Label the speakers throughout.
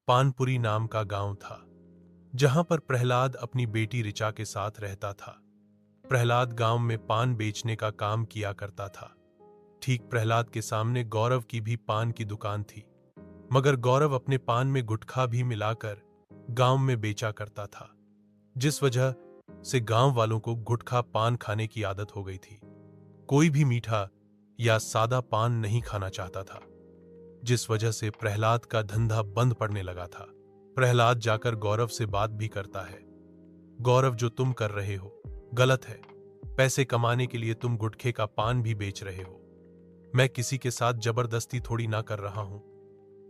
Speaker 1: पानपुरी नाम का गांव था, जहां पर प्रहलाद अपनी बेटी ऋचा के साथ रहता था। प्रहलाद गांव में पान बेचने का काम किया करता था। ठीक प्रहलाद के सामने गौरव की भी पान की दुकान थी, मगर गौरव अपने पान में गुटखा भी मिलाकर गांव में बेचा करता था, जिस वजह से गांव वालों को गुटखा पान खाने की आदत हो गई थी। कोई भी मीठा या सादा पान नहीं खाना चाहता था, जिस वजह से प्रहलाद का धंधा बंद पड़ने लगा था। प्रहलाद जाकर गौरव से बात भी करता है। गौरव, जो तुम कर रहे हो गलत है। पैसे कमाने के लिए तुम गुटखे का पान भी बेच रहे हो। मैं किसी के साथ जबरदस्ती थोड़ी ना कर रहा हूं।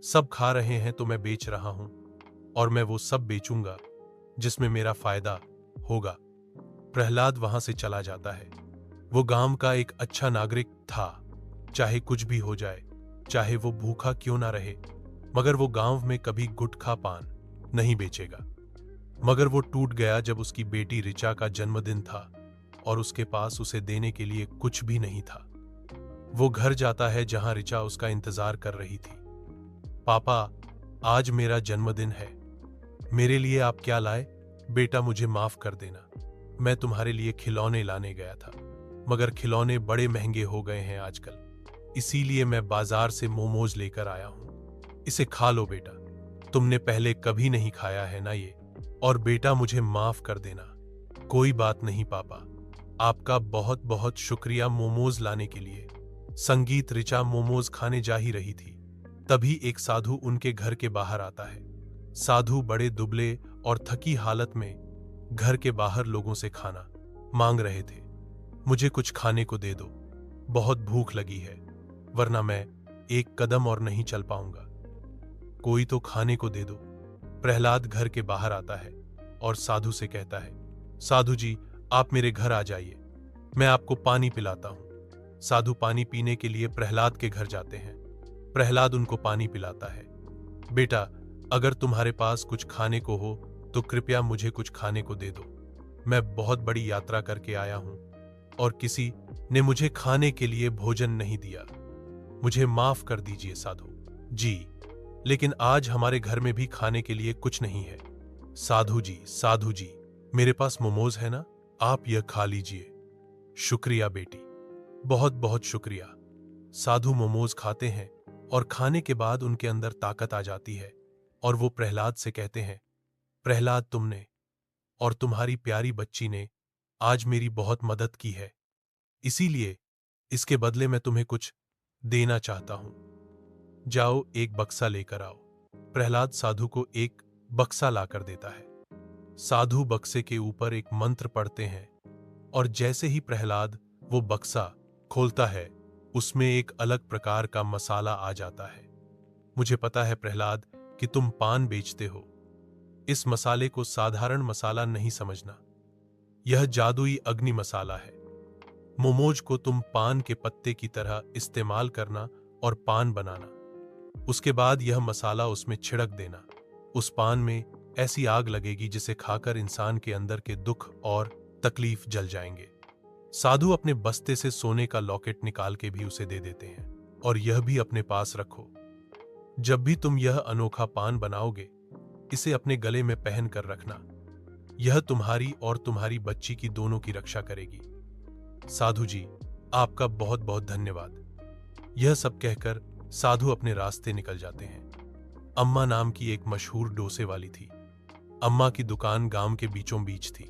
Speaker 1: सब खा रहे हैं तो मैं बेच रहा हूं, और मैं वो सब बेचूंगा जिसमें मेरा फायदा होगा। प्रहलाद वहां से चला जाता है। वो गांव का एक अच्छा नागरिक था, चाहे कुछ भी हो जाए, चाहे वो भूखा क्यों ना रहे, मगर वो गांव में कभी गुटखा पान नहीं बेचेगा। मगर वो टूट गया जब उसकी बेटी ऋचा का जन्मदिन था और उसके पास उसे देने के लिए कुछ भी नहीं था। वो घर जाता है जहां ऋचा उसका इंतजार कर रही थी। पापा, आज मेरा जन्मदिन है, मेरे लिए आप क्या लाए? बेटा, मुझे माफ कर देना, मैं तुम्हारे लिए खिलौने लाने गया था, मगर खिलौने बड़े महंगे हो गए हैं आजकल, इसीलिए मैं बाजार से मोमोज लेकर आया हूं। इसे खा लो बेटा, तुमने पहले कभी नहीं खाया है ना ये। और बेटा, मुझे माफ कर देना। कोई बात नहीं पापा, आपका बहुत बहुत शुक्रिया मोमोज लाने के लिए। संगीत ऋचा मोमोज खाने जा ही रही थी, तभी एक साधु उनके घर के बाहर आता है। साधु बड़े दुबले और थकी हालत में घर के बाहर लोगों से खाना मांग रहे थे। मुझे कुछ खाने को दे दो, बहुत भूख लगी है, वरना मैं एक कदम और नहीं चल पाऊंगा। कोई तो खाने को दे दो। प्रहलाद घर के बाहर आता है और साधु से कहता है, साधु जी, आप मेरे घर आ जाइए, मैं आपको पानी पिलाता हूं। साधु पानी पीने के लिए प्रहलाद के घर जाते हैं। प्रहलाद उनको पानी पिलाता है। बेटा, अगर तुम्हारे पास कुछ खाने को हो तो कृपया मुझे कुछ खाने को दे दो। मैं बहुत बड़ी यात्रा करके आया हूं और किसी ने मुझे खाने के लिए भोजन नहीं दिया। मुझे माफ कर दीजिए साधु जी, लेकिन आज हमारे घर में भी खाने के लिए कुछ नहीं है। साधु जी, मेरे पास मोमोज है ना, आप यह खा लीजिए। शुक्रिया बेटी, बहुत बहुत शुक्रिया। साधु मोमोज खाते हैं और खाने के बाद उनके अंदर ताकत आ जाती है और वो प्रहलाद से कहते हैं, प्रहलाद, तुमने और तुम्हारी प्यारी बच्ची ने आज मेरी बहुत मदद की है, इसीलिए इसके बदले मैं तुम्हें कुछ देना चाहता हूं। जाओ, एक बक्सा लेकर आओ। प्रहलाद साधु को एक बक्सा लाकर देता है। साधु बक्से के ऊपर एक मंत्र पढ़ते हैं और जैसे ही प्रहलाद वो बक्सा खोलता है, उसमें एक अलग प्रकार का मसाला आ जाता है। मुझे पता है प्रहलाद कि तुम पान बेचते हो। इस मसाले को साधारण मसाला नहीं समझना, यह जादुई अग्नि मसाला है। मोमोज को तुम पान के पत्ते की तरह इस्तेमाल करना और पान बनाना। उसके बाद यह मसाला उसमें छिड़क देना। उस पान में ऐसी आग लगेगी जिसे खाकर इंसान के अंदर के दुख और तकलीफ जल जाएंगे। साधु अपने बस्ते से सोने का लॉकेट निकाल के भी उसे दे देते हैं और यह भी अपने पास रखो। जब भी तुम यह अनोखा पान बनाओगे, इसे अपने गले में पहन कर रखना। यह तुम्हारी और तुम्हारी बच्ची की दोनों की रक्षा करेगी। साधु जी, आपका बहुत बहुत धन्यवाद। यह सब कहकर साधु अपने रास्ते निकल जाते हैं। अम्मा नाम की एक मशहूर डोसे वाली थी। अम्मा की दुकान गांव के बीचों बीच थी।